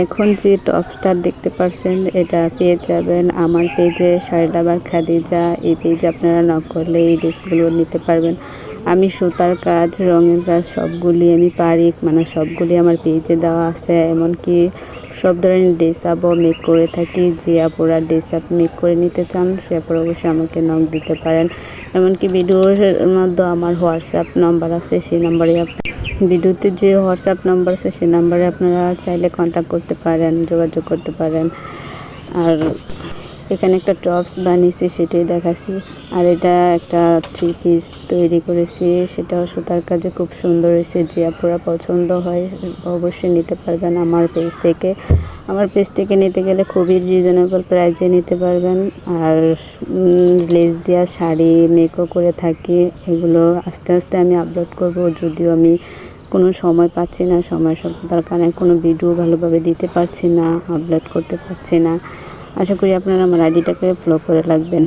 এখন যে টপসটা দেখতে পাচ্ছেন এটা পেয়ে যাবেন আমার পেজে শাড়ি লাভার খাদিজা। এই পেজে আপনারা নক করলে এই ড্রেসগুলো নিতে পারবেন। আমি সুতার কাজ, রঙের কাজ সবগুলি আমি পারি, মানে সবগুলি আমার পেজে দেওয়া আছে। এমনকি সব ধরনের ড্রেস আপও মেক করে থাকি। যে আপুরা ড্রেস আপ মেক করে নিতে চান সে আপুরা অবশ্যই আমাকে নক দিতে পারেন। এমনকি ভিডিওর মধ্যে আমার হোয়াটসঅ্যাপ নাম্বার আছে, সেই নাম্বারে ভিডিওতে যে হোয়াটসঅ্যাপ নাম্বার আছে সেই নাম্বারে আপনারা চাইলে কন্ট্যাক্ট করতে পারেন, যোগাযোগ করতে পারেন। আর এখানে একটা টপস বানিয়েছি সেটাই দেখাচ্ছি। আর এটা একটা 3 পিস তৈরি করেছি, সেটাও সুতার কাজে খুব সুন্দর হয়েছে। যে আপুরা পছন্দ হয় অবশ্যই নিতে পারবেন আমার পেজ থেকে। আমার পেজ থেকে নিতে গেলে খুবই রিজনেবল প্রাইসে নিতে পারবেন। আর লেস দেওয়া শাড়ি মেকও করে থাকি। এগুলো আস্তে আস্তে আমি আপলোড করব, যদিও আমি কোনো সময় পাচ্ছি না, সময় স্বল্পতার কারণে কোনো ভিডিও ভালোভাবে দিতে পারছি না, আপলোড করতে পারছি না। আশা করি আপনারা আমার আইডিটাকে ফলো করে রাখবেন।